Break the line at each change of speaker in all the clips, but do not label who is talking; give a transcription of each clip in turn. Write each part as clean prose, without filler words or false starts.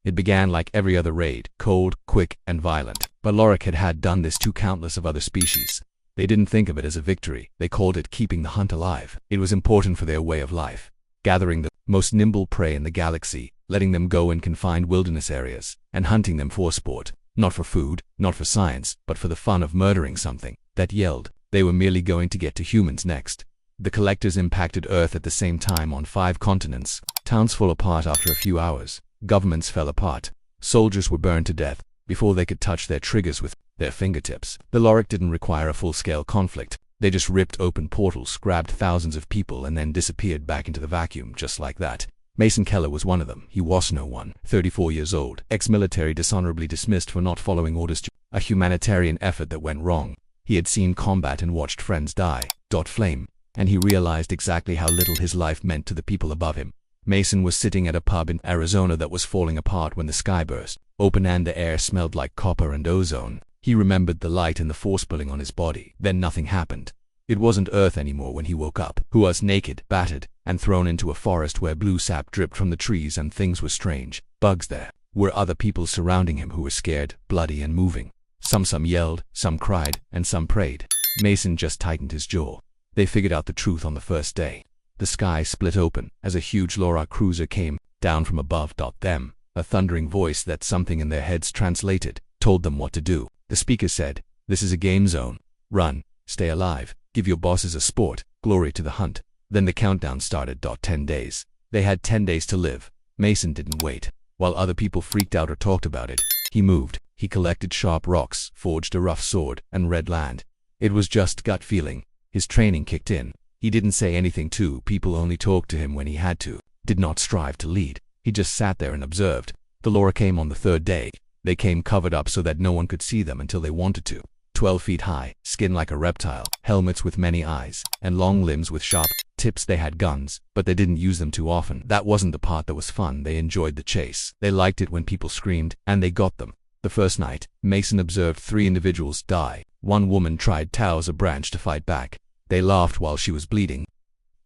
It began like every other raid, cold, quick, and violent. But Lorak had done this to countless of other species. They didn't think of it as a victory. They called it keeping the hunt alive. It was important for their way of life, gathering the most nimble prey in the galaxy, letting them go in confined wilderness areas, and hunting them for sport, not for food, not for science, but for the fun of murdering something that yelled. They were merely going to get to humans next. The collectors impacted Earth at the same time on 5 continents. Towns fell apart after a few hours. Governments fell apart. Soldiers were burned to death before they could touch their triggers with their fingertips. The Lorak didn't require a full-scale conflict. They just ripped open portals, grabbed thousands of people, and then disappeared back into the vacuum just like that. Mason Keller was one of them. He was no one. 34 years old, ex-military, dishonorably dismissed for not following orders to a humanitarian effort that went wrong. He had seen combat and watched friends die. Flame. And he realized exactly how little his life meant to the people above him. Mason was sitting at a pub in Arizona that was falling apart when the sky burst open and the air smelled like copper and ozone. He remembered the light and the force pulling on his body. Then nothing happened. It wasn't Earth anymore when he woke up. He was naked, battered, and thrown into a forest where blue sap dripped from the trees and things were strange. Bugs there. Were other people surrounding him who were scared, bloody, and moving. Some yelled, some cried, and some prayed. Mason just tightened his jaw. They figured out the truth on the first day. The sky split open as a huge Lorak cruiser came down from above. Them, a thundering voice that something in their heads translated, told them what to do. The speaker said, "This is a game zone. Run, stay alive, give your bosses a sport, glory to the hunt." Then the countdown started. 10 days. They had 10 days to live. Mason didn't wait. While other people freaked out or talked about it, he moved. He collected sharp rocks, forged a rough sword, and read land. It was just gut feeling. His training kicked in. He didn't say anything to people, only talked to him when he had to. Did not strive to lead. He just sat there and observed. The Lorak came on the 3rd day. They came covered up so that no one could see them until they wanted to. 12 feet high, skin like a reptile, helmets with many eyes, and long limbs with sharp tips. They had guns, but they didn't use them too often. That wasn't the part that was fun. They enjoyed the chase. They liked it when people screamed, and they got them. The first night, Mason observed 3 individuals die. One woman tried to touse a branch to fight back. They laughed while she was bleeding.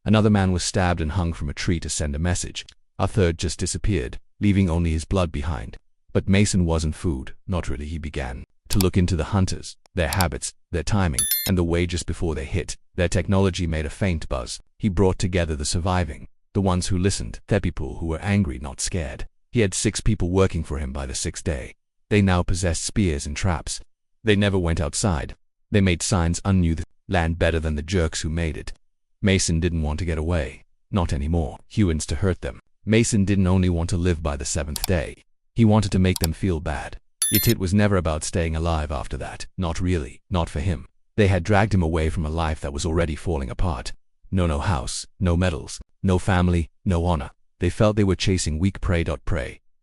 Another man was stabbed and hung from a tree to send a message. A third just disappeared, leaving only his blood behind. But Mason wasn't food, not really. He began to look into the hunters, their habits, their timing, and the way just before they hit. Their technology made a faint buzz. He brought together the surviving, the ones who listened, the people who were angry, not scared. He had 6 people working for him by the 6th day. They now possessed spears and traps. They never went outside. They made signs and knew the land better than the jerks who made it. Mason didn't want to get away. Not anymore. Humans to hurt them. Mason didn't only want to live by the 7th day. He wanted to make them feel bad. Yet it was never about staying alive after that. Not really. Not for him. They had dragged him away from a life that was already falling apart. No house, no medals, no family, no honor. They felt they were chasing weak prey.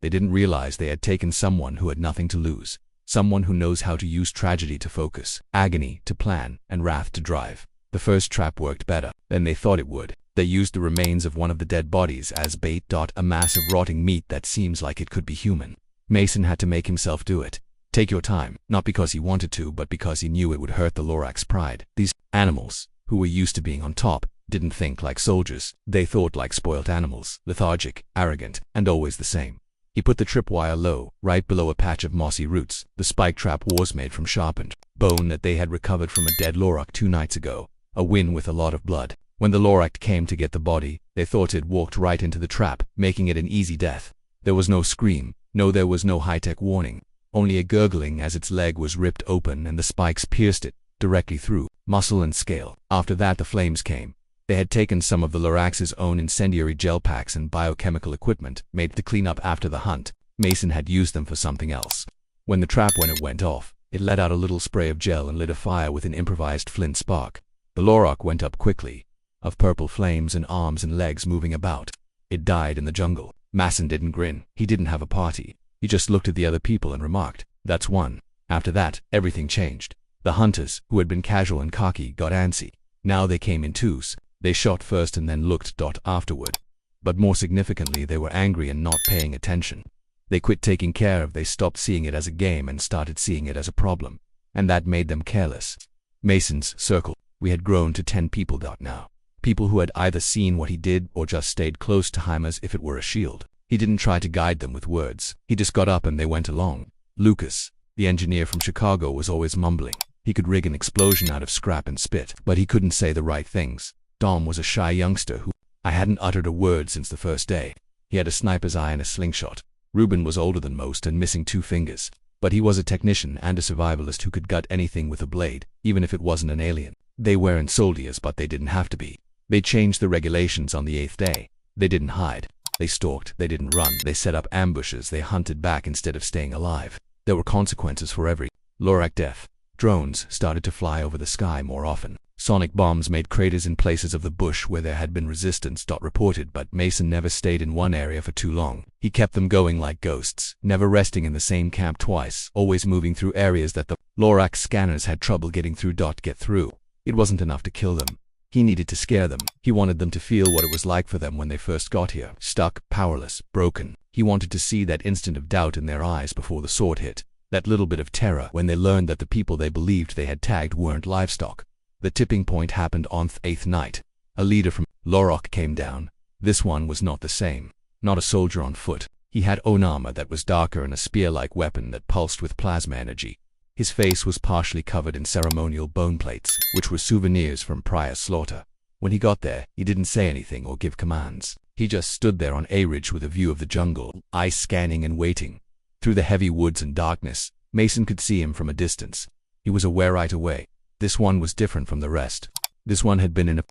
They didn't realize they had taken someone who had nothing to lose. Someone who knows how to use tragedy to focus, agony to plan, and wrath to drive. The first trap worked better than they thought it would. They used the remains of one of the dead bodies as bait. A mass of rotting meat that seems like it could be human. Mason had to make himself do it. Take your time, not because he wanted to, but because he knew it would hurt the Lorak's pride. These animals, who were used to being on top, didn't think like soldiers. They thought like spoiled animals, lethargic, arrogant, and always the same. He put the tripwire low, right below a patch of mossy roots. The spike trap was made from sharpened bone that they had recovered from a dead Lorak 2 nights ago. A win with a lot of blood. When the Lorak came to get the body, they thought it walked right into the trap, making it an easy death. There was no scream. No, there was no high-tech warning. Only a gurgling as its leg was ripped open and the spikes pierced it directly through muscle and scale. After that, the flames came. They had taken some of the Lorax's own incendiary gel packs and biochemical equipment made to clean up after the hunt. Mason had used them for something else. When it went off, it let out a little spray of gel and lit a fire with an improvised flint spark. The Lorak went up quickly, of purple flames and arms and legs moving about. It died in the jungle. Mason didn't grin. He didn't have a party. He just looked at the other people and remarked, "That's one." After that, everything changed. The hunters, who had been casual and cocky, got antsy. Now they came in twos. They shot first and then looked afterward. But more significantly, they were angry and not paying attention. They quit taking care of. They stopped seeing it as a game and started seeing it as a problem. And that made them careless. Mason's circle. We had grown to 10 people now. People who had either seen what he did or just stayed close to him as if it were a shield. He didn't try to guide them with words. He just got up and they went along. Lucas, the engineer from Chicago, was always mumbling. He could rig an explosion out of scrap and spit, but he couldn't say the right things. Dom was a shy youngster who I hadn't uttered a word since the first day. He had a sniper's eye and a slingshot. Ruben was older than most and missing 2 fingers, but he was a technician and a survivalist who could gut anything with a blade, even if it wasn't an alien. They weren't soldiers, but they didn't have to be. They changed the regulations on the 8th day. They didn't hide. They stalked. They didn't run. They set up ambushes. They hunted back instead of staying alive. There were consequences for every Lorac death. Drones started to fly over the sky more often. Sonic bombs made craters in places of the bush where there had been resistance. Reported, but Mason never stayed in one area for too long. He kept them going like ghosts, never resting in the same camp twice, always moving through areas that the Lorac scanners had trouble getting through. Get through. It wasn't enough to kill them. He needed to scare them. He wanted them to feel what it was like for them when they first got here. Stuck, powerless, broken. He wanted to see that instant of doubt in their eyes before the sword hit. That little bit of terror when they learned that the people they believed they had tagged weren't livestock. The tipping point happened on the 8th night. A leader from Lorac came down. This one was not the same. Not a soldier on foot. He had own armor that was darker and a spear-like weapon that pulsed with plasma energy. His face was partially covered in ceremonial bone plates, which were souvenirs from prior slaughter. When he got there, he didn't say anything or give commands. He just stood there on a ridge with a view of the jungle, eyes scanning and waiting. Through the heavy woods and darkness, Mason could see him from a distance. He was aware right away. This one was different from the rest. This one had been in a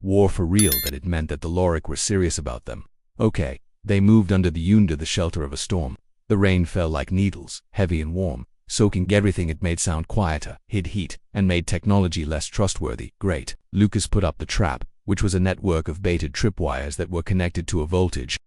war for real. That it meant that the Lorac were serious about them. Okay, they moved under the shelter of a storm. The rain fell like needles, heavy and warm, soaking everything. It made sound quieter, hid heat, and made technology less trustworthy. Great. Lucas put up the trap, which was a network of baited tripwires that were connected to a voltage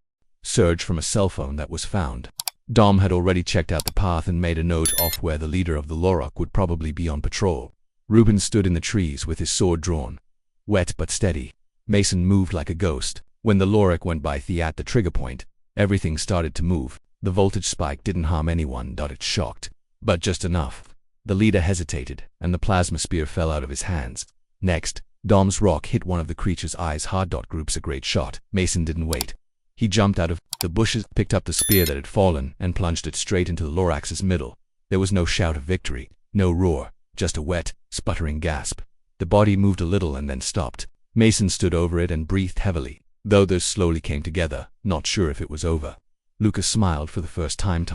surge from a cell phone that was found. Dom had already checked out the path and made a note of where the leader of the Lorac would probably be on patrol. Ruben stood in the trees with his sword drawn. Wet but steady. Mason moved like a ghost. When the Lorac went by at the trigger point, everything started to move. The voltage spike didn't harm anyone. It shocked, but just enough. The leader hesitated, and the plasma spear fell out of his hands. Next, Dom's rock hit one of the creature's eyes hard. Groups a great shot. Mason didn't wait. He jumped out of the bushes, picked up the spear that had fallen, and plunged it straight into the Lorac's middle. There was no shout of victory, no roar, just a wet, sputtering gasp. The body moved a little and then stopped. Mason stood over it and breathed heavily. The others slowly came together, not sure if it was over. Lucas smiled for the first time.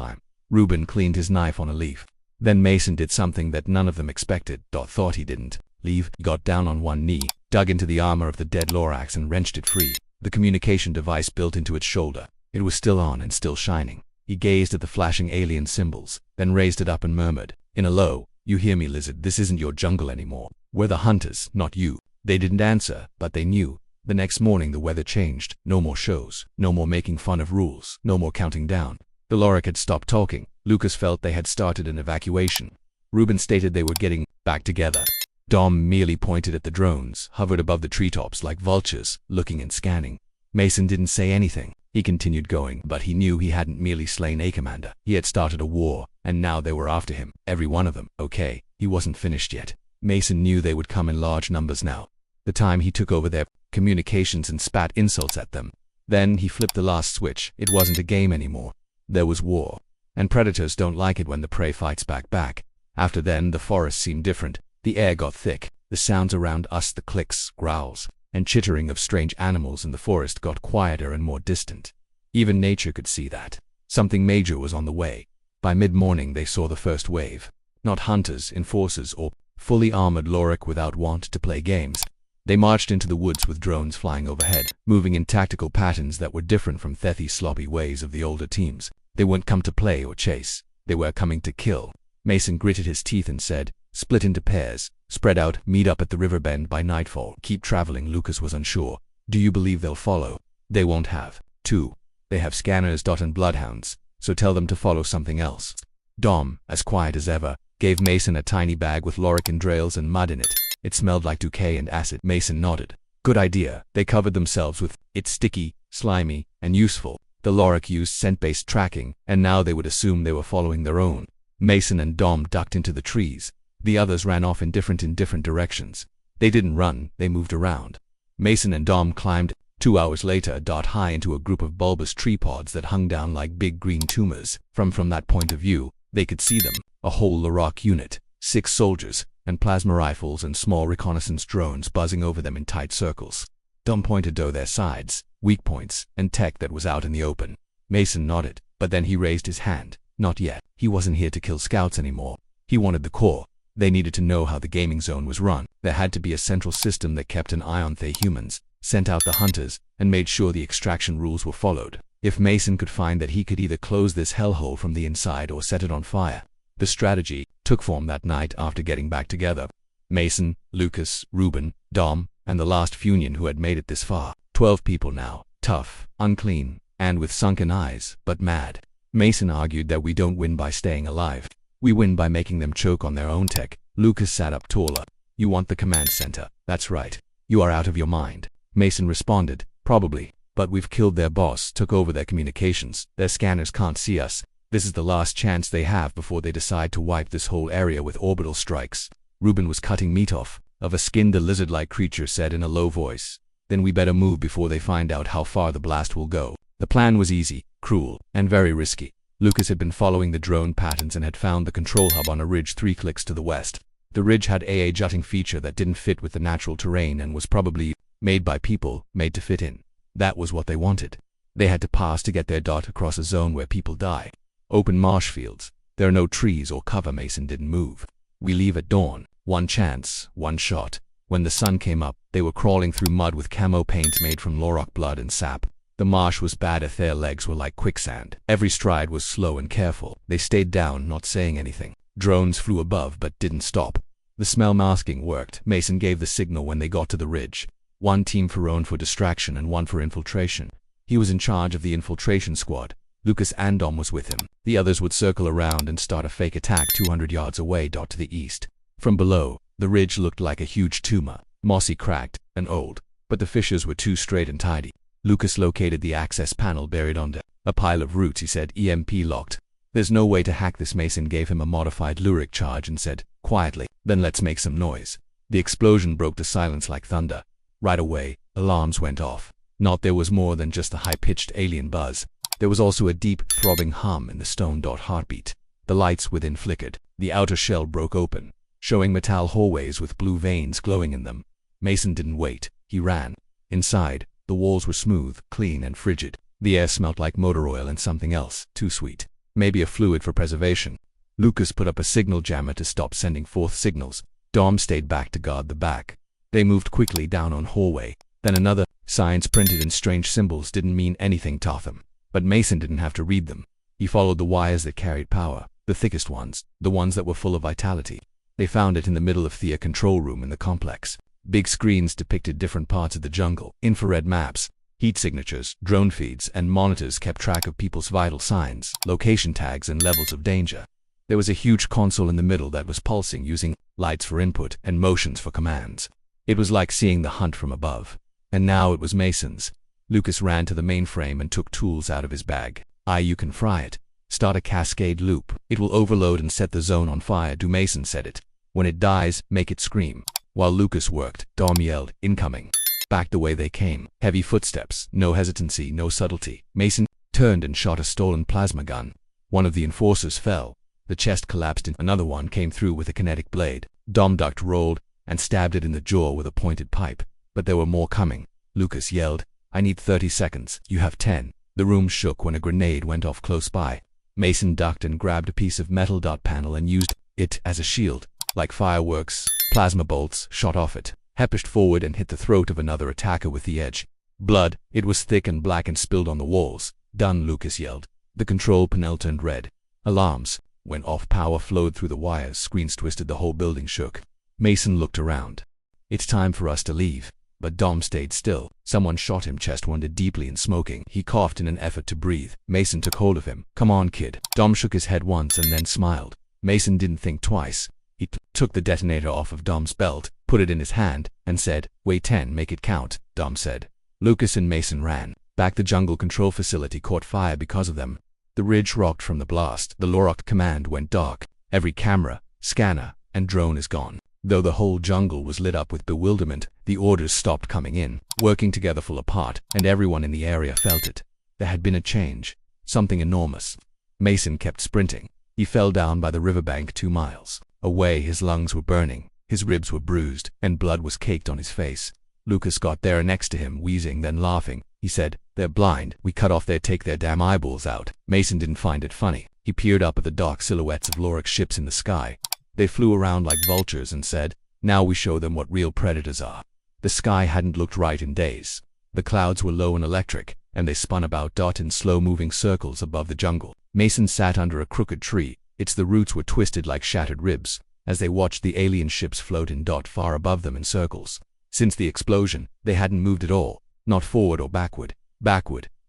Ruben cleaned his knife on a leaf. Then Mason did something that none of them expected. Thought he didn't leave. He got down on one knee, dug into the armor of the dead Lorac and wrenched it free. The communication device built into its shoulder. It was still on and still shining. He gazed at the flashing alien symbols, then raised it up and murmured, in a low, "You hear me, lizard? This isn't your jungle anymore. We're the hunters, not you." They didn't answer, but they knew. The next morning the weather changed. No more shows. No more making fun of rules. No more counting down. The Lorac had stopped talking. Lucas felt they had started an evacuation. Ruben stated they were getting back together. Dom merely pointed at the drones, hovered above the treetops like vultures, looking and scanning. Mason didn't say anything. He continued going, but he knew he hadn't merely slain a commander. He had started a war, and now they were after him. Every one of them. Okay, he wasn't finished yet. Mason knew they would come in large numbers now. The time he took over their communications and spat insults at them. Then he flipped the last switch. It wasn't a game anymore. There was war. And predators don't like it when the prey fights back. After then, the forest seemed different. The air got thick. The sounds around us, the clicks, growls, and chittering of strange animals in the forest got quieter and more distant. Even nature could see that. Something major was on the way. By mid-morning they saw the first wave. Not hunters, enforcers, or fully armored Lorac without want to play games. They marched into the woods with drones flying overhead, moving in tactical patterns that were different from Thethy's sloppy ways of the older teams. They weren't come to play or chase. They were coming to kill. Mason gritted his teeth and said, "Split into pairs. Spread out, meet up at the river bend by nightfall. Keep traveling." Lucas was unsure. "Do you believe they'll follow?" "They won't have to. They have scanners and bloodhounds, so tell them to follow something else." Dom, as quiet as ever, gave Mason a tiny bag with Lorac entrails and mud in it. It smelled like decay and acid. Mason nodded. "Good idea." They covered themselves with it, sticky, slimy, and useful. The Lorac used scent-based tracking, and now they would assume they were following their own. Mason and Dom ducked into the trees. The others ran off in different directions. They didn't run, they moved around. Mason and Dom climbed 2 hours later, high into a group of bulbous tree pods that hung down like big green tumors. From that point of view, they could see them. A whole Lorok unit, 6 soldiers, and plasma rifles and small reconnaissance drones buzzing over them in tight circles. Dom pointed to their sides, weak points, and tech that was out in the open. Mason nodded, but then he raised his hand. Not yet. He wasn't here to kill scouts anymore. He wanted the core. They needed to know how the gaming zone was run. There had to be a central system that kept an eye on the humans, sent out the hunters, and made sure the extraction rules were followed. If Mason could find that, he could either close this hellhole from the inside or set it on fire. The strategy took form that night after getting back together. Mason, Lucas, Ruben, Dom, and the last Funion who had made it this far. 12 people now, tough, unclean, and with sunken eyes, but mad. Mason argued that we don't win by staying alive. We win by making them choke on their own tech. Lucas sat up taller. You want the command center? That's right. You are out of your mind. Mason responded, probably, but we've killed their boss, took over their communications. Their scanners can't see us. This is the last chance they have before they decide to wipe this whole area with orbital strikes. Ruben was cutting meat off of a skinned lizard-like creature, said in a low voice. Then we better move before they find out how far the blast will go. The plan was easy, cruel, and very risky. Lucas had been following the drone patterns and had found the control hub on a ridge 3 clicks to the west. The ridge had a jutting feature that didn't fit with the natural terrain and was probably made by people, made to fit in. That was what they wanted. They had to pass to get their dot across a zone where people die. Open marsh fields. There are no trees or cover. Mason didn't move. We leave at dawn. One chance, one shot. When the sun came up, they were crawling through mud with camo paint made from Lorok blood and sap. The marsh was bad. Their legs were like quicksand. Every stride was slow and careful. They stayed down, not saying anything. Drones flew above but didn't stop. The smell masking worked. Mason gave the signal when they got to the ridge. One team for distraction and one for infiltration. He was in charge of the infiltration squad. Lucas and Dom was with him. The others would circle around and start a fake attack 200 yards away. To the east. From below, the ridge looked like a huge tumor, mossy, cracked, and old, but the fissures were too straight and tidy. Lucas located the access panel buried under a pile of roots. He said, EMP locked. There's no way to hack this. Mason gave him a modified lyric charge and said, quietly, then let's make some noise. The explosion broke the silence like thunder. Right away, alarms went off. Not there was more than just a high-pitched alien buzz. There was also a deep, throbbing hum in the stone. Heartbeat. The lights within flickered. The outer shell broke open, showing metal hallways with blue veins glowing in them. Mason didn't wait. He ran. Inside, the walls were smooth, clean, and frigid. The air smelt like motor oil and something else, too sweet. Maybe a fluid for preservation. Lucas put up a signal jammer to stop sending forth signals. Dom stayed back to guard the back. They moved quickly down on hallway. Then another. Signs printed in strange symbols didn't mean anything to them. But Mason didn't have to read them. He followed the wires that carried power, the thickest ones, the ones that were full of vitality. They found it in the middle of the control room in the complex. Big screens depicted different parts of the jungle. Infrared maps, heat signatures, drone feeds, and monitors kept track of people's vital signs, location tags, and levels of danger. There was a huge console in the middle that was pulsing, using lights for input and motions for commands. It was like seeing the hunt from above. And now it was Mason's. Lucas ran to the mainframe and took tools out of his bag. You can fry it. Start a cascade loop. It will overload and set the zone on fire. Mason said it. When it dies, make it scream. While Lucas worked, Dom yelled, incoming. Back the way they came. Heavy footsteps, no hesitancy, no subtlety. Mason turned and shot a stolen plasma gun. One of the enforcers fell. The chest collapsed and another one came through with a kinetic blade. Dom ducked, rolled, and stabbed it in the jaw with a pointed pipe. But there were more coming. Lucas yelled, I need 30 seconds. You have 10. The room shook when a grenade went off close by. Mason ducked and grabbed a piece of metal panel and used it as a shield. Like fireworks, plasma bolts shot off it, pushed forward and hit the throat of another attacker with the edge. Blood. It was thick and black and spilled on the walls. Done, Lucas yelled. The control panel turned red. Alarms went off. Power flowed through the wires. Screens twisted. The whole building shook. Mason looked around. It's time for us to leave. But Dom stayed still. Someone shot him, chest wounded, deeply and smoking. He coughed in an effort to breathe. Mason took hold of him. Come on, kid. Dom shook his head once and then smiled. Mason didn't think twice. He took the detonator off of Dom's belt, put it in his hand, and said, Weigh 10, make it count, Dom said. Lucas and Mason ran. Back. The jungle control facility caught fire because of them. The ridge rocked from the blast. The Lorok command went dark. Every camera, scanner, and drone is gone. Though the whole jungle was lit up with bewilderment, the orders stopped coming in, working together full apart, and everyone in the area felt it. There had been a change, something enormous. Mason kept sprinting. He fell down by the riverbank 2 miles away. His lungs were burning, his ribs were bruised, and blood was caked on his face. Lucas got there next to him, wheezing, then laughing. He said, "They're blind. We cut off take their damn eyeballs out." Mason didn't find it funny. He peered up at the dark silhouettes of Lorac's ships in the sky. They flew around like vultures and said, "Now we show them what real predators are." The sky hadn't looked right in days. The clouds were low and electric, and they spun about in slow-moving circles above the jungle. Mason sat under a crooked tree. The roots were twisted like shattered ribs, as they watched the alien ships float in far above them in circles. Since the explosion, they hadn't moved at all, not forward or backward,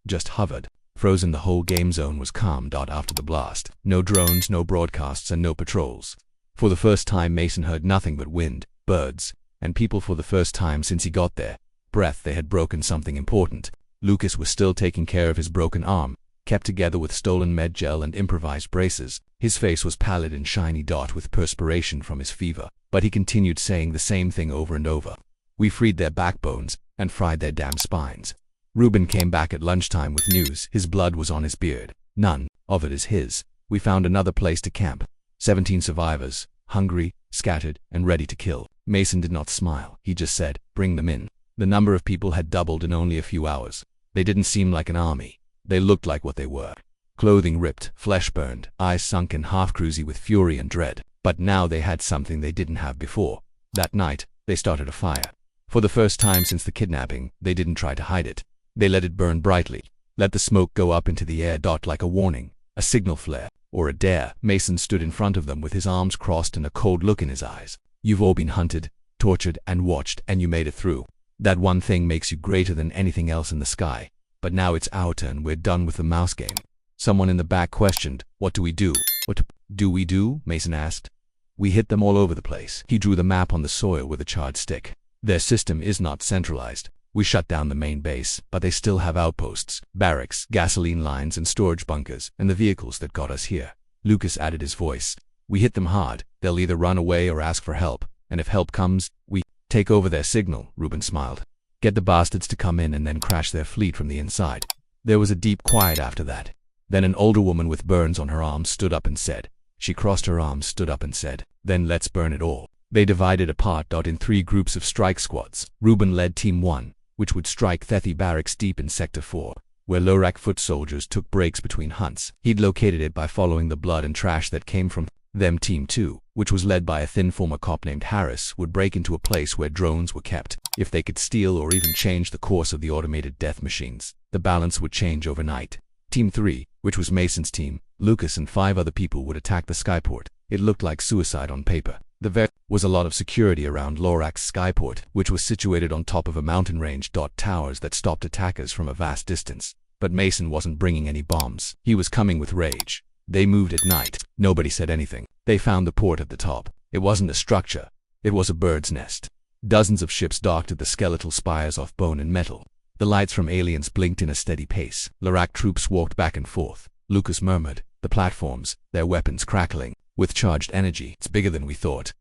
just hovered. Frozen. The whole game zone was calm. After the blast, no drones, no broadcasts, and no patrols. For the first time, Mason heard nothing but wind, birds, and people. For the first time since he got there. They had broken something important. Lucas was still taking care of his broken arm, kept together with stolen med gel and improvised braces. His face was pallid and shiny with perspiration from his fever, but he continued saying the same thing over and over. "We freed their backbones and fried their damn spines." Reuben came back at lunchtime with news. His blood was on his beard. "None of it is his. We found another place to camp. 17 survivors, hungry, scattered, and ready to kill." Mason did not smile. He just said, "Bring them in." The number of people had doubled in only a few hours. They didn't seem like an army. They looked like what they were. Clothing ripped, flesh burned, eyes sunken, half crazy with fury and dread. But now they had something they didn't have before. That night, they started a fire. For the first time since the kidnapping, they didn't try to hide it. They let it burn brightly. Let the smoke go up into the air. Like a warning, a signal flare, or a dare. Mason stood in front of them with his arms crossed and a cold look in his eyes. "You've all been hunted, tortured, and watched, and you made it through. That one thing makes you greater than anything else in the sky. But now it's our turn. We're done with the mouse game." Someone in the back questioned, "What do we do?" "What do we do?" Mason asked. "We hit them all over the place." He drew the map on the soil with a charred stick. "Their system is not centralized. We shut down the main base, but they still have outposts, barracks, gasoline lines, and storage bunkers, and the vehicles that got us here." Lucas added his voice. "We hit them hard. They'll either run away or ask for help, and if help comes, we take over their signal." Reuben smiled. "Get the bastards to come in and then crash their fleet from the inside." There was a deep quiet after that. Then an older woman with burns on her arms stood up and said, she crossed her arms, stood up and said, "Then let's burn it all." They divided apart in 3 groups of strike squads. Reuben led Team 1, which would strike Thethi barracks deep in Sector 4, where Lorak foot soldiers took breaks between hunts. He'd located it by following the blood and trash that came from them. Team 2, which was led by a thin former cop named Harris, would break into a place where drones were kept. If they could steal or even change the course of the automated death machines, the balance would change overnight. Team 3, which was Mason's team, Lucas and 5 other people would attack the skyport. It looked like suicide on paper. There was a lot of security around Lorak's skyport, which was situated on top of a mountain range. Towers that stopped attackers from a vast distance. But Mason wasn't bringing any bombs. He was coming with rage. They moved at night. Nobody said anything. They found the port at the top. It wasn't a structure. It was a bird's nest. Dozens of ships docked at the skeletal spires of bone and metal. The lights from aliens blinked in a steady pace. Lorak troops walked back and forth. Lucas murmured, "The platforms, their weapons crackling with charged energy. It's bigger than we thought."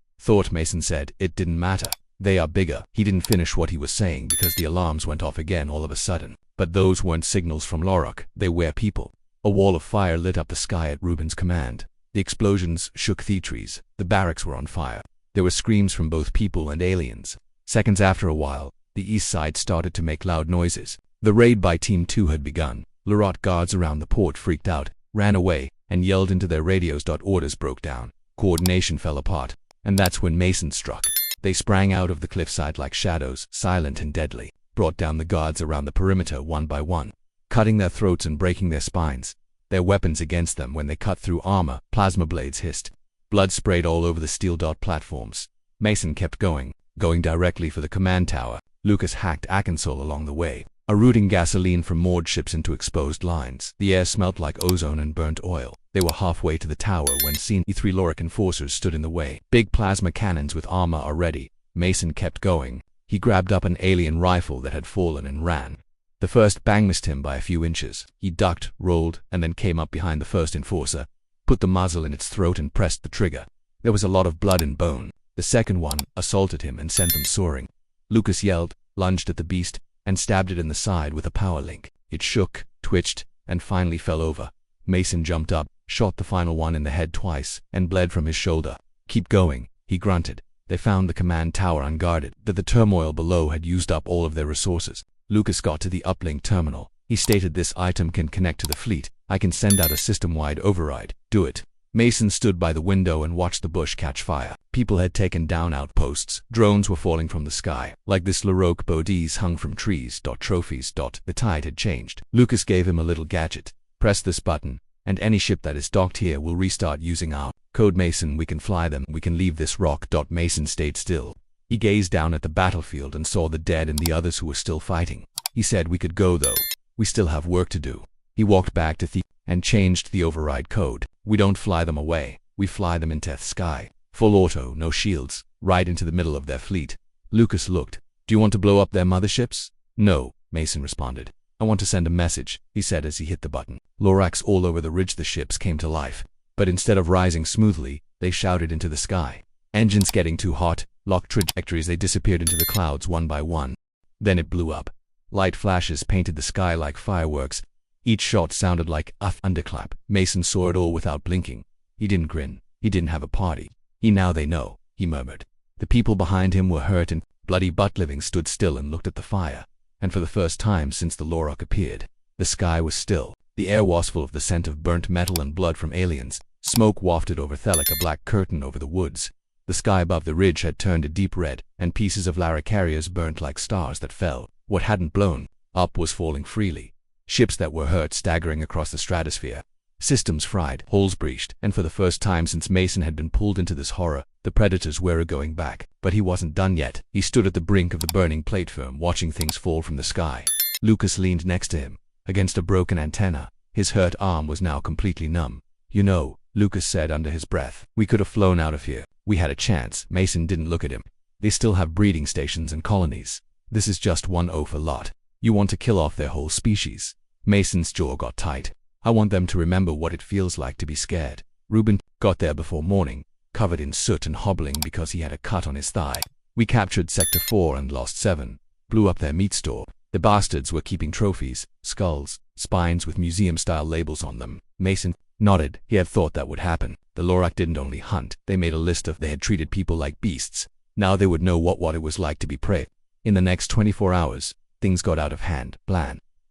Mason said. "It didn't matter. They are bigger." He didn't finish what he was saying because the alarms went off again all of a sudden. But those weren't signals from Lorak. They were people. A wall of fire lit up the sky at Reuben's command. The explosions shook the trees. The barracks were on fire. There were screams from both people and aliens. Seconds after a while, the east side started to make loud noises. The raid by Team 2 had begun. Lorak guards around the port freaked out, ran away, and yelled into their radios. Orders broke down. Coordination fell apart. And that's when Mason struck. They sprang out of the cliffside like shadows, silent and deadly, brought down the guards around the perimeter one by one, cutting their throats and breaking their spines. Their weapons against them when they cut through armor, plasma blades hissed. Blood sprayed all over the steel platforms. Mason kept going directly for the command tower. Lucas hacked Akansol along the way, routing gasoline from moored ships into exposed lines. The air smelt like ozone and burnt oil. They were halfway to the tower when seen 3 Lorak enforcers stood in the way. Big plasma cannons with armor are ready. Mason kept going. He grabbed up an alien rifle that had fallen and ran. The first bang missed him by a few inches. He ducked, rolled, and then came up behind the first enforcer, put the muzzle in its throat and pressed the trigger. There was a lot of blood and bone. The second one assaulted him and sent them soaring. Lucas yelled, lunged at the beast, and stabbed it in the side with a power link. It shook, twitched, and finally fell over. Mason jumped up, shot the final one in the head twice, and bled from his shoulder. "Keep going," he grunted. They found the command tower unguarded, that the turmoil below had used up all of their resources. Lucas got to the uplink terminal. He stated, "This item can connect to the fleet. I can send out a system-wide override. Do it." Mason stood by the window and watched the bush catch fire. People had taken down outposts. Drones were falling from the sky. Like this Laroque bodies hung from trees. Trophies. The tide had changed. Lucas gave him a little gadget. "Press this button, and any ship that is docked here will restart using our code. Mason, we can fly them. We can leave this rock." Mason stayed still. He gazed down at the battlefield and saw the dead and the others who were still fighting. He said, "We could go though. We still have work to do." He walked back to the and changed the override code. "We don't fly them away. We fly them into the sky. Full auto, no shields, right into the middle of their fleet." Lucas looked. "Do you want to blow up their motherships?" "No," Mason responded. "I want to send a message," he said as he hit the button. Lorax all over the ridge. The ships came to life. But instead of rising smoothly, they shouted into the sky. Engines getting too hot, locked trajectories. They disappeared into the clouds one by one. Then it blew up. Light flashes painted the sky like fireworks. Each shot sounded like a thunderclap. Mason saw it all without blinking. He didn't grin. He didn't have a party. "Now they know," he murmured. The people behind him were hurt and bloody, but Living stood still and looked at the fire. And for the first time since the Lorak appeared, the sky was still. The air was full of the scent of burnt metal and blood from aliens. Smoke wafted over Thelic, a black curtain over the woods. The sky above the ridge had turned a deep red, and pieces of Laricarias burnt like stars that fell. What hadn't blown up was falling freely. Ships that were hurt staggering across the stratosphere. Systems fried, holes breached, and for the first time since Mason had been pulled into this horror, the predators were going back. But he wasn't done yet. He stood at the brink of the burning platform, watching things fall from the sky. Lucas leaned next to him, against a broken antenna. His hurt arm was now completely numb. "You know," Lucas said under his breath, "we could have flown out of here. We had a chance." Mason didn't look at him. "They still have breeding stations and colonies. This is just one oaf a lot. You want to kill off their whole species." Mason's jaw got tight. "I want them to remember what it feels like to be scared." Reuben got there before morning, covered in soot and hobbling because he had a cut on his thigh. "We captured Sector 4 and lost 7. Blew up their meat store. The bastards were keeping trophies, skulls, spines with museum-style labels on them." Mason nodded. He had thought that would happen. The Lorak didn't only hunt. They made a list of they had treated people like beasts. Now they would know what it was like to be prey. In the next 24 hours, things got out of hand.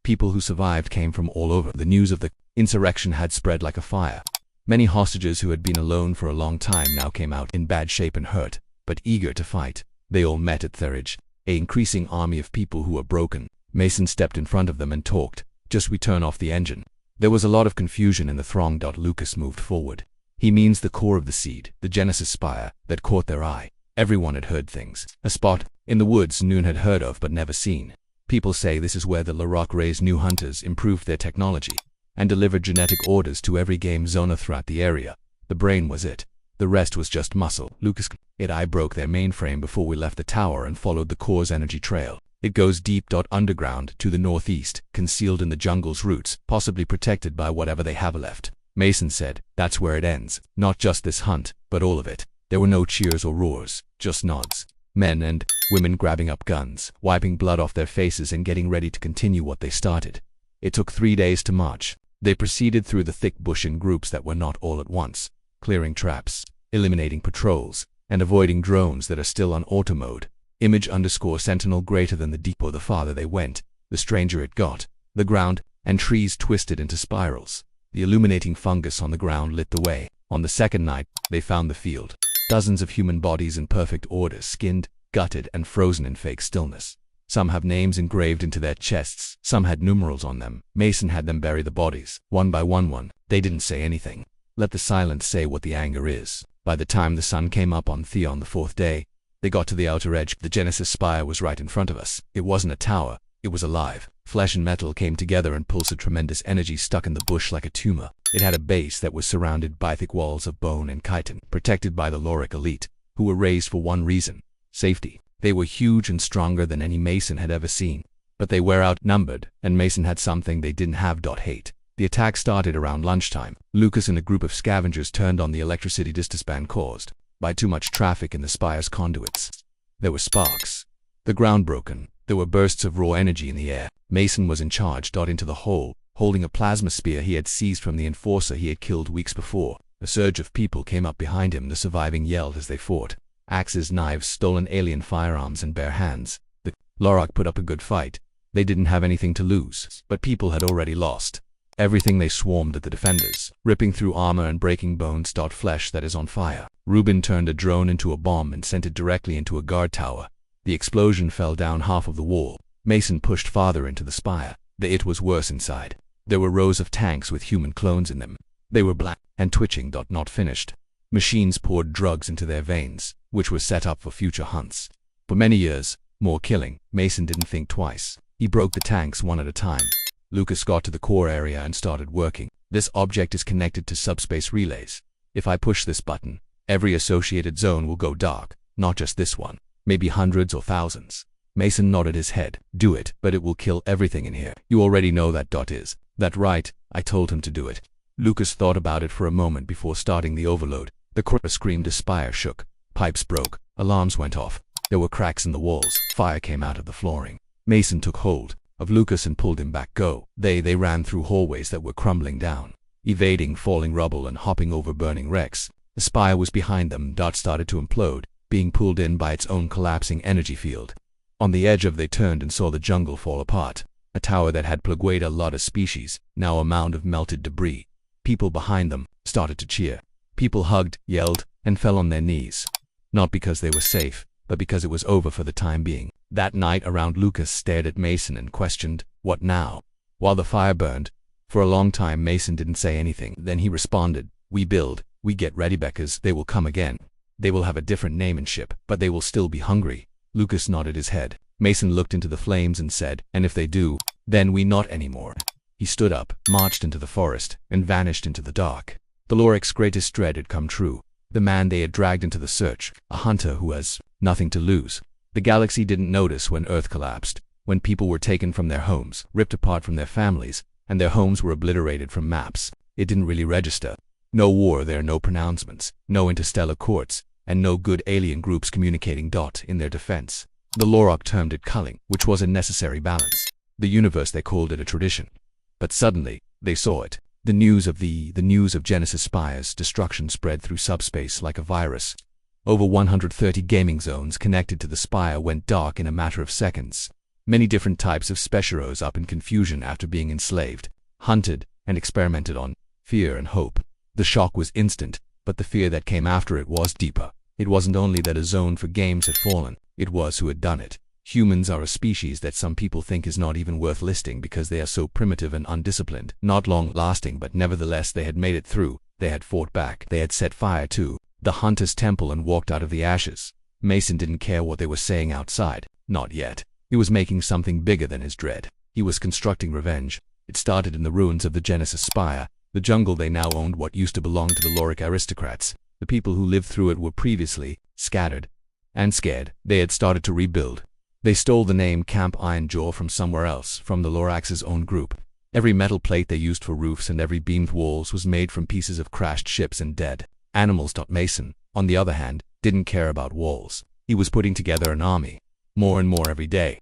People who survived came from all over. The news of the insurrection had spread like a fire. Many hostages who had been alone for a long time now came out in bad shape and hurt, but eager to fight. They all met at Theridge, an increasing army of people who were broken. Mason stepped in front of them and talked. "Just we turn off the engine." There was a lot of confusion in the throng. Lucas moved forward. "He means the core of the seed, the Genesis spire, that caught their eye." Everyone had heard things. A spot in the woods Noon had heard of but never seen. People say this is where the Laroque raised new hunters, improved their technology, and delivered genetic orders to every game zona throughout the area. The brain was it. The rest was just muscle. Lucas, I broke their mainframe before we left the tower and followed the core's energy trail. It goes deep. Underground, to the northeast, concealed in the jungle's roots, possibly protected by whatever they have left. Mason said, "That's where it ends. Not just this hunt, but all of it." There were no cheers or roars, just nods. Men and women grabbing up guns, wiping blood off their faces and getting ready to continue what they started. It took 3 days to march. They proceeded through the thick bush in groups that were not all at once, clearing traps, eliminating patrols, and avoiding drones that are still on auto mode. Image_Sentinel greater than the deeper the farther they went, the stranger it got. The ground and trees twisted into spirals. The illuminating fungus on the ground lit the way. On the second night, they found the field. Dozens of human bodies in perfect order, skinned, gutted, and frozen in fake stillness. Some have names engraved into their chests, some had numerals on them. Mason had them bury the bodies, one by one. They didn't say anything. Let the silence say what the anger is. By the time the sun came up on Theon the 4th day, they got to the outer edge. The Genesis spire was right in front of us. It wasn't a tower, it was alive. Flesh and metal came together and pulsed tremendous energy stuck in the bush like a tumor. It had a base that was surrounded by thick walls of bone and chitin, protected by the Lorak elite, who were raised for one reason: safety. They were huge and stronger than any Mason had ever seen. But they were outnumbered, and Mason had something they didn't have: hate. The attack started around lunchtime. Lucas and a group of scavengers turned on the electricity Distaspan caused. by too much traffic in the spire's conduits. There were sparks. The ground broken. There were bursts of raw energy in the air. Mason was in charge. Into the hole, holding a plasma spear he had seized from the enforcer he had killed weeks before. A surge of people came up behind him. The surviving yelled as they fought. Axes, knives, stolen alien firearms, and bare hands. The Lorak put up a good fight. They didn't have anything to lose, but people had already lost everything. They swarmed at the defenders, ripping through armor and breaking bones. Flesh that is on fire. Reuben turned a drone into a bomb and sent it directly into a guard tower. The explosion fell down half of the wall. Mason pushed farther into the spire. It was worse inside. There were rows of tanks with human clones in them. They were black and twitching. Not finished. Machines poured drugs into their veins, which were set up for future hunts. For many years, more killing. Mason didn't think twice. He broke the tanks one at a time. Lucas got to the core area and started working. This object is connected to subspace relays. If I push this button, every associated zone will go dark. Not just this one. Maybe hundreds or thousands. Mason nodded his head. Do it, but it will kill everything in here. You already know that. Is that right? I told him to do it. Lucas thought about it for a moment before starting the overload. The core screamed. The spire shook. Pipes broke. Alarms went off. There were cracks in the walls. Fire came out of the flooring. Mason took hold of Lucas and pulled him back. Go. They ran through hallways that were crumbling down, evading falling rubble and hopping over burning wrecks. The spire was behind them. Started to implode, being pulled in by its own collapsing energy field. On the edge of they turned and saw the jungle fall apart. A tower that had plagued a lot of species, now a mound of melted debris. People behind them started to cheer. People hugged, yelled, and fell on their knees. Not because they were safe, but because it was over for the time being. That night around, Lucas stared at Mason and questioned, what now? While the fire burned, for a long time Mason didn't say anything. Then he responded, we build, we get ready because they will come again. They will have a different name and ship, but they will still be hungry. Lucas nodded his head. Mason looked into the flames and said, and if they do, then we not anymore. He stood up, marched into the forest, and vanished into the dark. The Lorac's greatest dread had come true. The man they had dragged into the search, a hunter who has nothing to lose. The galaxy didn't notice when Earth collapsed, when people were taken from their homes, ripped apart from their families, and their homes were obliterated from maps. It didn't really register. No war there, no pronouncements, no interstellar courts, and no good alien groups communicating. In their defense, the Lorak termed it culling, which was a necessary balance. The universe, they called it a tradition. But suddenly, they saw it. The news of Genesis Spire's destruction spread through subspace like a virus. Over 130 gaming zones connected to the spire went dark in a matter of seconds. Many different types of species rose up in confusion after being enslaved, hunted, and experimented on. Fear and hope. The shock was instant, but the fear that came after it was deeper. It wasn't only that a zone for games had fallen, it was who had done it. Humans are a species that some people think is not even worth listing because they are so primitive and undisciplined. Not long-lasting, but nevertheless they had made it through. They had fought back. They had set fire to the hunter's temple and walked out of the ashes. Mason didn't care what they were saying outside. Not yet. He was making something bigger than his dread. He was constructing revenge. It started in the ruins of the Genesis Spire, the jungle they now owned, what used to belong to the Lorak aristocrats. The people who lived through it were previously scattered and scared. They had started to rebuild. They stole the name Camp Ironjaw from somewhere else, from the Lorax's own group. Every metal plate they used for roofs and every beamed walls was made from pieces of crashed ships and dead animals. Mason, on the other hand, didn't care about walls. He was putting together an army. More and more every day.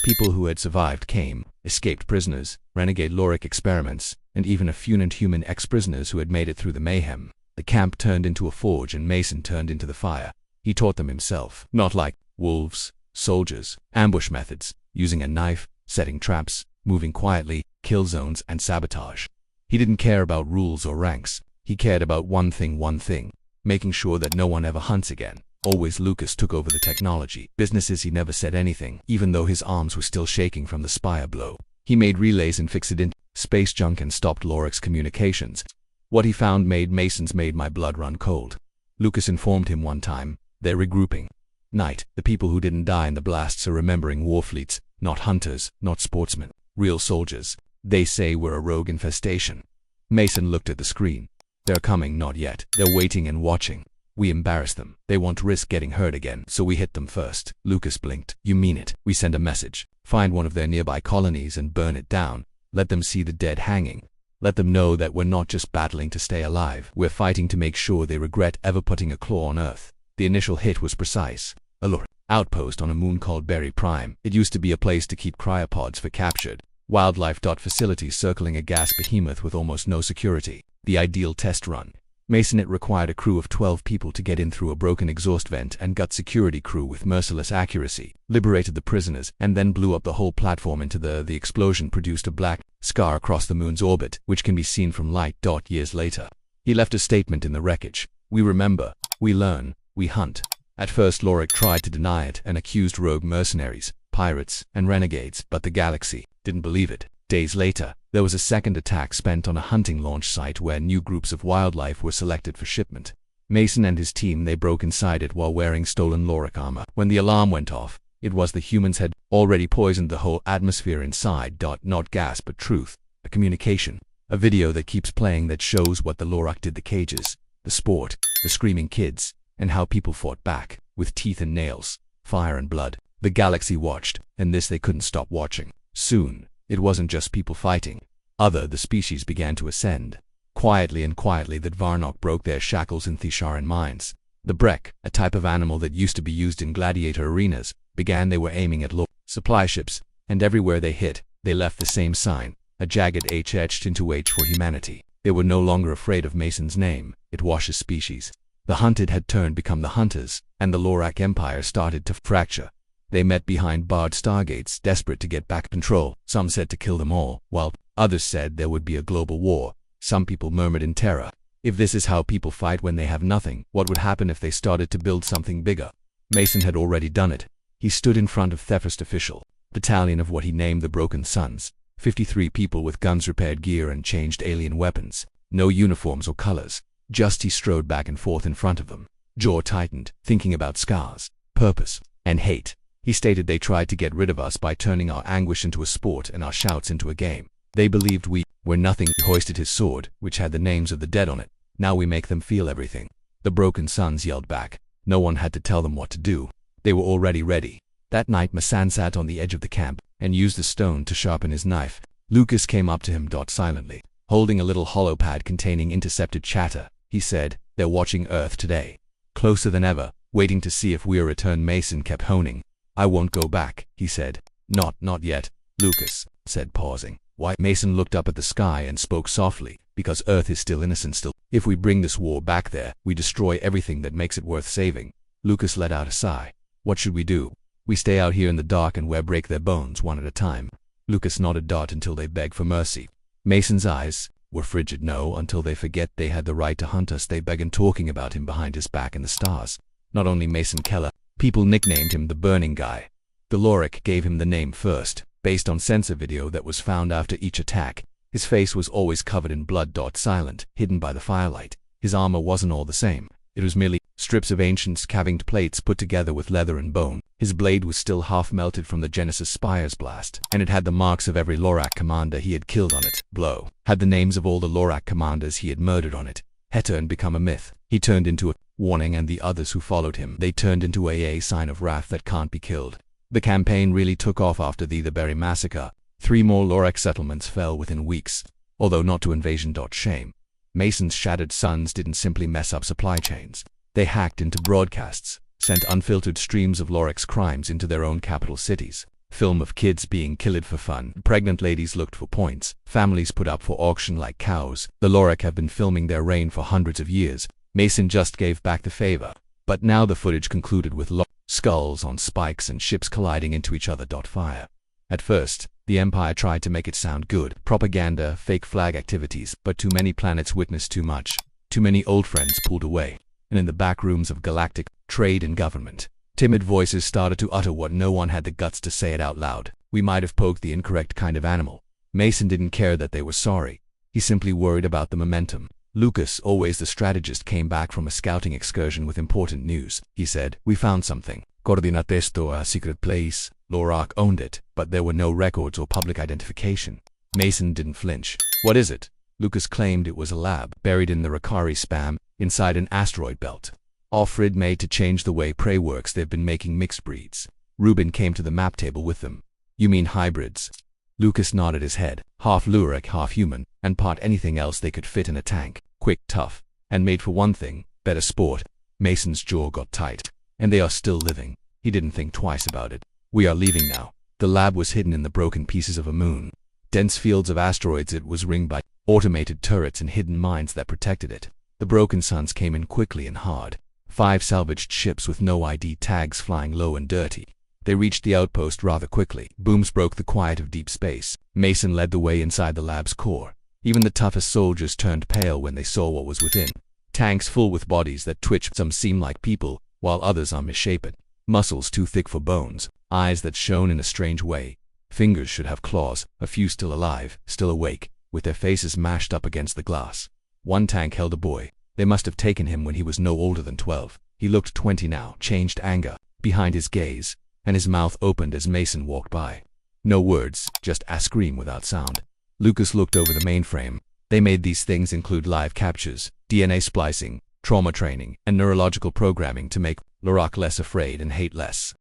People who had survived came, escaped prisoners, renegade Lorak experiments, and even a few human ex-prisoners who had made it through the mayhem. The camp turned into a forge and Mason turned into the fire. He taught them himself. Not like wolves, soldiers, ambush methods, using a knife, setting traps, moving quietly, kill zones, and sabotage. He didn't care about rules or ranks. He cared about one thing, making sure that no one ever hunts again. Always Lucas took over the technology. Businesses, he never said anything, even though his arms were still shaking from the spire blow. He made relays and fixed it in space junk and stopped Lorak's communications. What he found made my blood run cold. Lucas informed him one time, they're regrouping. Night, the people who didn't die in the blasts are remembering war fleets, not hunters, not sportsmen, real soldiers. They say we're a rogue infestation. Mason looked at the screen. They're coming, not yet. They're waiting and watching. We embarrass them. They won't risk getting hurt again, so we hit them first. Lucas blinked. You mean it? We send a message. Find one of their nearby colonies and burn it down. Let them see the dead hanging. Let them know that we're not just battling to stay alive. We're fighting to make sure they regret ever putting a claw on Earth. The initial hit was precise. A Lorak outpost on a moon called Berry Prime. It used to be a place to keep cryopods for captured wildlife. Facilities circling a gas behemoth with almost no security. The ideal test run. Mason, it required a crew of 12 people to get in through a broken exhaust vent and gut security crew with merciless accuracy, liberated the prisoners, and then blew up the whole platform into the explosion produced a black scar across the moon's orbit, which can be seen from light. Years later, he left a statement in the wreckage. We remember, we learn, we hunt. At first Lorak tried to deny it and accused rogue mercenaries, pirates, and renegades, but the galaxy didn't believe it. Days later, there was a second attack spent on a hunting launch site where new groups of wildlife were selected for shipment. Mason and his team, they broke inside it while wearing stolen Lorak armor. When the alarm went off, it was the humans had already poisoned the whole atmosphere inside. Not gas but truth, a communication, a video that keeps playing that shows what the Lorak did, the cages, the sport, the screaming kids, and how people fought back, with teeth and nails, fire and blood. The galaxy watched, and this they couldn't stop watching. Soon, it wasn't just people fighting. The species began to ascend. Quietly that Varnock broke their shackles in Thisharan mines. The Brek, a type of animal that used to be used in gladiator arenas, they were aiming at supply ships, and everywhere they hit, they left the same sign, a jagged H etched into H for humanity. They were no longer afraid of Mason's name. It washes species. The hunted had become the hunters, and the Lorak Empire started to fracture. They met behind barred stargates, desperate to get back control. Some said to kill them all, while others said there would be a global war. Some people murmured in terror. If this is how people fight when they have nothing, what would happen if they started to build something bigger? Mason had already done it. He stood in front of Thephist official battalion of what he named the Broken Suns. 53 people with guns, repaired gear, and changed alien weapons. No uniforms or colors. Just he strode back and forth in front of them. Jaw tightened, thinking about scars, purpose, and hate. He stated they tried to get rid of us by turning our anguish into a sport and our shouts into a game. They believed we were nothing. He hoisted his sword, which had the names of the dead on it. Now we make them feel everything. The Broken Suns yelled back. No one had to tell them what to do. They were already ready. That night Masan sat on the edge of the camp and used the stone to sharpen his knife. Lucas came up to him. Silently, holding a little holopad containing intercepted chatter. He said, "They're watching Earth today. Closer than ever, waiting to see if we'll return." Mason kept honing. "I won't go back," he said. Not yet," Lucas said, pausing. "Why?" Mason looked up at the sky and spoke softly. "Because Earth is still innocent still. If we bring this war back there, we destroy everything that makes it worth saving." Lucas let out a sigh. "What should we do?" "We stay out here in the dark and break their bones one at a time." Lucas nodded. "Until they beg for mercy." Mason's eyes were frigid. "No, until they forget they had the right to hunt us. They beg," and talking about him behind his back in the stars. Not only Mason Keller. People nicknamed him the Burning Guy. The Lorak gave him the name first, based on sensor video that was found after each attack. His face was always covered in blood. Silent, hidden by the firelight. His armor wasn't all the same. It was merely strips of ancient scavenged plates put together with leather and bone. His blade was still half melted from the Genesis Spire's blast, and it had the marks of every Lorak commander he had killed on it. Blow had the names of all the Lorak commanders he had murdered on it. Had turned become a myth. He turned into a warning, and the others who followed him, they turned into a sign of wrath that can't be killed. The campaign really took off after the Berry massacre. 3 more Lorak settlements fell within weeks, although not to invasion. Shame. Mason's shattered suns didn't simply mess up supply chains. They hacked into broadcasts, sent unfiltered streams of Lorak's crimes into their own capital cities. Film of kids being killed for fun. Pregnant ladies looked for points. Families put up for auction like cows. The Lorak have been filming their reign for hundreds of years. Mason just gave back the favor. But now the footage concluded with skulls on spikes and ships colliding into each other. Fire. At first, the Empire tried to make it sound good. Propaganda, fake flag activities, but too many planets witnessed too much. Too many old friends pulled away. And in the back rooms of galactic trade and government, timid voices started to utter what no one had the guts to say it out loud. "We might have poked the incorrect kind of animal." Mason didn't care that they were sorry. He simply worried about the momentum. Lucas, always the strategist, came back from a scouting excursion with important news. He said, "We found something. Coordinates to a secret place. Lorak owned it, but there were no records or public identification." Mason didn't flinch. "What is it?" Lucas claimed it was a lab, buried in the Rakari spam, inside an asteroid belt. Offred made to change the way prey works. They've been making mixed breeds. Reuben came to the map table with them. "You mean hybrids?" Lucas nodded his head. "Half Lurak, half human, and part anything else they could fit in a tank. Quick, tough, and made for one thing, better sport." Mason's jaw got tight. And they are still living. He didn't think twice about it. We are leaving now. The lab was hidden in the broken pieces of a moon. Dense fields of asteroids. It was ringed by automated turrets and hidden mines that protected it. The broken suns came in quickly and hard. 5 salvaged ships with no ID tags flying low and dirty. They reached the outpost rather quickly. Booms broke the quiet of deep space. Mason led the way inside the lab's core. Even the toughest soldiers turned pale when they saw what was within. Tanks full with bodies that twitched. Some seemed like people, while others are misshapen. Muscles too thick for bones. Eyes that shone in a strange way. Fingers should have claws. A few still alive, still awake, with their faces mashed up against the glass. One tank held a boy. They must have taken him when he was no older than 12. He looked 20 now, changed anger behind his gaze, and his mouth opened as Mason walked by. No words, just a scream without sound. Lucas looked over the mainframe. They made these things include live captures, DNA splicing, trauma training, and neurological programming to make Lorak less afraid and hate less.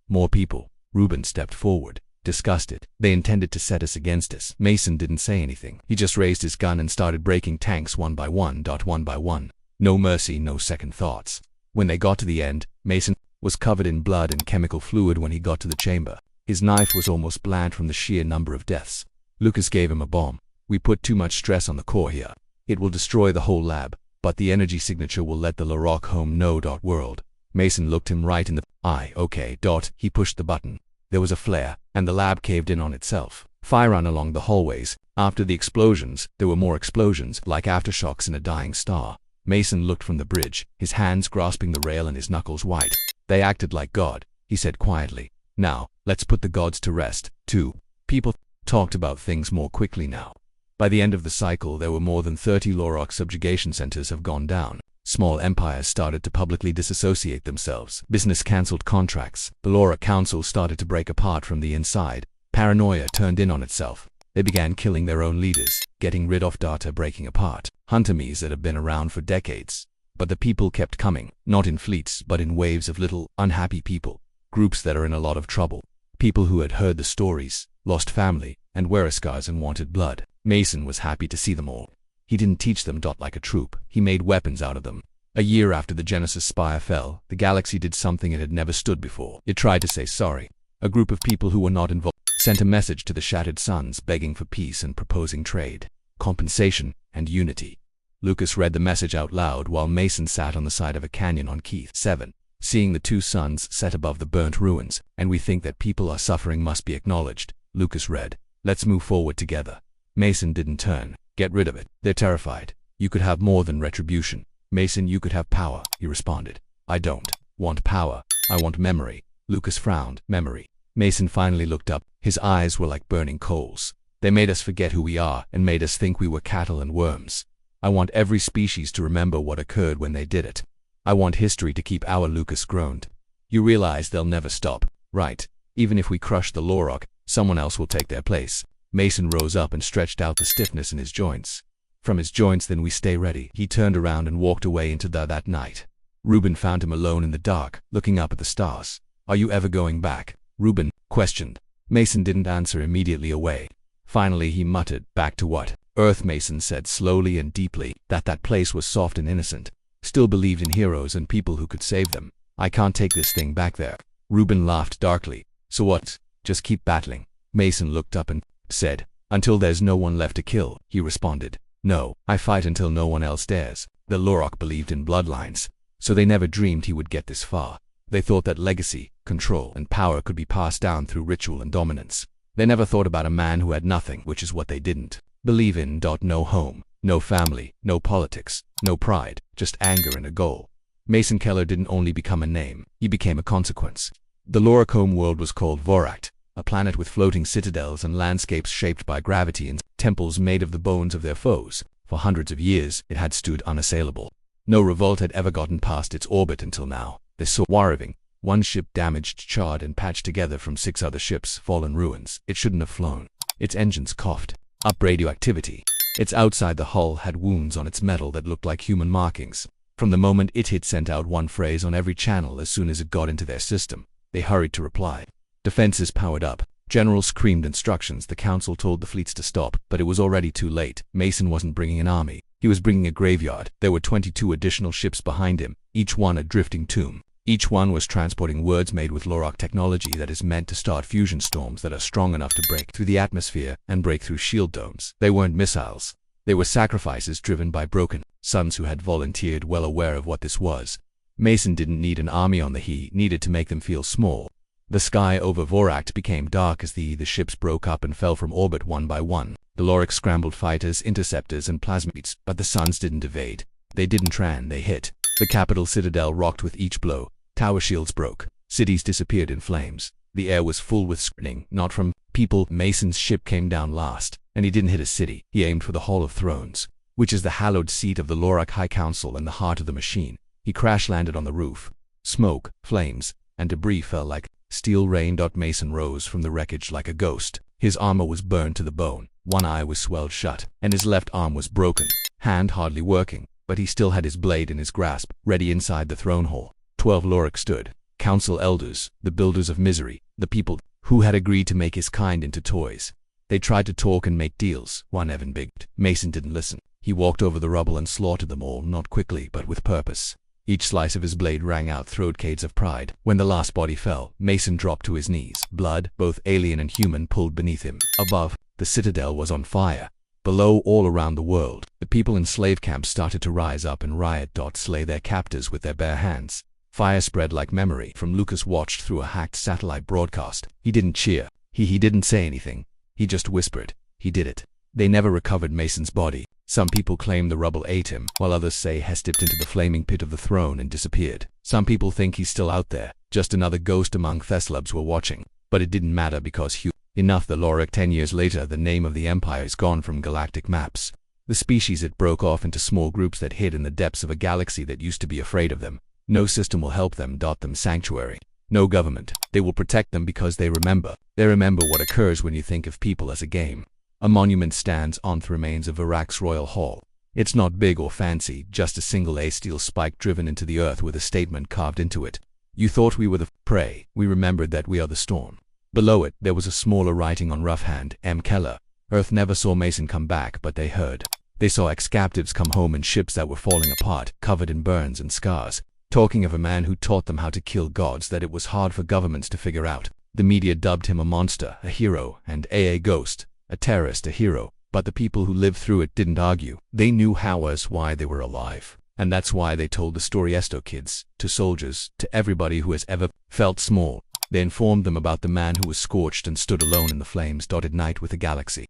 More people. Ruben stepped forward, disgusted. They intended to set us against us. Mason didn't say anything. He just raised his gun and started breaking tanks one by one. No mercy, no second thoughts. When they got to the end, Mason was covered in blood and chemical fluid. When he got to the chamber, his knife was almost bland from the sheer number of deaths. Lucas gave him a bomb. We put too much stress on the core here. It will destroy the whole lab, but the energy signature will let the Lorak home know. World. Mason looked him right in the eye. Okay. He pushed the button. There was a flare, and the lab caved in on itself. Fire ran along the hallways. After the explosions, there were more explosions, like aftershocks in a dying star. Mason looked from the bridge, his hands grasping the rail and his knuckles white. They acted like God, he said quietly. Now, let's put the gods to rest, too. People talked about things more quickly now. By the end of the cycle, there were more than 30 Lorak subjugation centers have gone down. Small empires started to publicly disassociate themselves. Business cancelled contracts. The Lorak Council started to break apart from the inside. Paranoia turned in on itself. They began killing their own leaders, getting rid of data, breaking apart. Huntermies that have been around for decades. But the people kept coming, not in fleets, but in waves of little, unhappy people. Groups that are in a lot of trouble. People who had heard the stories, lost family, and wear scars and wanted blood. Mason was happy to see them all. He didn't teach them like a troop. He made weapons out of them. A year after the Genesis Spire fell, the galaxy did something it had never stood before. It tried to say sorry. A group of people who were not involved sent a message to the shattered suns begging for peace and proposing trade, compensation, and unity. Lucas read the message out loud while Mason sat on the side of a canyon on Keith 7. Seeing the 2 suns set above the burnt ruins, and we think that people are suffering must be acknowledged. Lucas read, let's move forward together. Mason didn't turn. Get rid of it. They're terrified. You could have more than retribution. Mason, you could have power, he responded. I don't want power. I want memory. Lucas frowned. Memory. Mason finally looked up. His eyes were like burning coals. They made us forget who we are and made us think we were cattle and worms. I want every species to remember what occurred when they did it. I want history to keep our Lucas groaned. You realize they'll never stop, right? Even if we crush the Lorak, someone else will take their place. Mason rose up and stretched out the stiffness in his joints. From his joints, then we stay ready. He turned around and walked away into that night. Ruben found him alone in the dark, looking up at the stars. Are you ever going back? Ruben questioned. Mason didn't answer immediately away. Finally he muttered, back to what? Earth. Mason said slowly and deeply, that place was soft and innocent. Still believed in heroes and people who could save them. I can't take this thing back there. Ruben laughed darkly. So what? Just keep battling. Mason looked up and said, until there's no one left to kill, he responded. No, I fight until no one else dares. The Lorak believed in bloodlines, so they never dreamed he would get this far. They thought that legacy, control, and power could be passed down through ritual and dominance. They never thought about a man who had nothing, which is what they didn't believe in. No home, no family, no politics, no pride, just anger and a goal. Mason Keller didn't only become a name, he became a consequence. The Lorak home world was called Vorak, a planet with floating citadels and landscapes shaped by gravity and temples made of the bones of their foes. For hundreds of years, it had stood unassailable. No revolt had ever gotten past its orbit until now. They saw arriving, one ship damaged, charred, and patched together from 6 other ships, fallen ruins. It shouldn't have flown. Its engines coughed up radioactivity. Its outside the hull had wounds on its metal that looked like human markings. From the moment it hit, sent out one phrase on every channel as soon as it got into their system. They hurried to reply. Defenses powered up. Generals screamed instructions. The council told the fleets to stop, but it was already too late. Mason wasn't bringing an army. He was bringing a graveyard. There were 22 additional ships behind him, each one a drifting tomb. Each one was transporting words made with Lorak technology that is meant to start fusion storms that are strong enough to break through the atmosphere and break through shield domes. They weren't missiles. They were sacrifices driven by broken sons who had volunteered, well aware of what this was. Mason didn't need an army on the he needed to make them feel small. The sky over Vorak became dark as the ships broke up and fell from orbit one by one. The Lorak scrambled fighters, interceptors, and plasmids, but the suns didn't evade. They didn't tran, they hit. The capital citadel rocked with each blow. Tower shields broke. Cities disappeared in flames. The air was full with screaming, not from people. Mason's ship came down last, and he didn't hit a city. He aimed for the Hall of Thrones, which is the hallowed seat of the Lorak High Council and the heart of the machine. He crash-landed on the roof. Smoke, flames, and debris fell like steel rain. Mason rose from the wreckage like a ghost. His armor was burned to the bone. One eye was swelled shut, and his left arm was broken. Hand hardly working, but he still had his blade in his grasp, ready inside the throne hall. 12 Lorak stood. Council elders, the builders of misery, the people who had agreed to make his kind into toys. They tried to talk and make deals. One Evan bigged. Mason didn't listen. He walked over the rubble and slaughtered them all, not quickly, but with purpose. Each slice of his blade rang out throatcades of pride. When the last body fell, Mason dropped to his knees. Blood, both alien and human, pooled beneath him. Above, the citadel was on fire. Below, all around the world, the people in slave camps started to rise up and riot. Slay their captors with their bare hands. Fire spread like memory. From Lucas watched through a hacked satellite broadcast. He didn't cheer. He didn't say anything. He just whispered. He did it. They never recovered Mason's body. Some people claim the rubble ate him, while others say he stepped into the flaming pit of the throne and disappeared. Some people think he's still out there, just another ghost among Theslubs were watching. But it didn't matter because enough the Lorak. 10 years later, the name of the empire is gone from galactic maps. The species it broke off into small groups that hid in the depths of a galaxy that used to be afraid of them. No system will help them. Them sanctuary. No government. They will protect them because they remember. They remember what occurs when you think of people as a game. A monument stands on the remains of Vorak's royal hall. It's not big or fancy, just a single steel spike driven into the earth with a statement carved into it. You thought we were the prey. We remembered that we are the storm. Below it, there was a smaller writing on rough hand, M. Keller. Earth never saw Mason come back, but they heard. They saw ex-captives come home in ships that were falling apart, covered in burns and scars. Talking of a man who taught them how to kill gods that it was hard for governments to figure out. The media dubbed him a monster, a hero, and a ghost, a terrorist, a hero. But the people who lived through it didn't argue. They knew why they were alive. And that's why they told the story to kids, to soldiers, to everybody who has ever felt small. They informed them about the man who was scorched and stood alone in the flames. At night with the galaxy.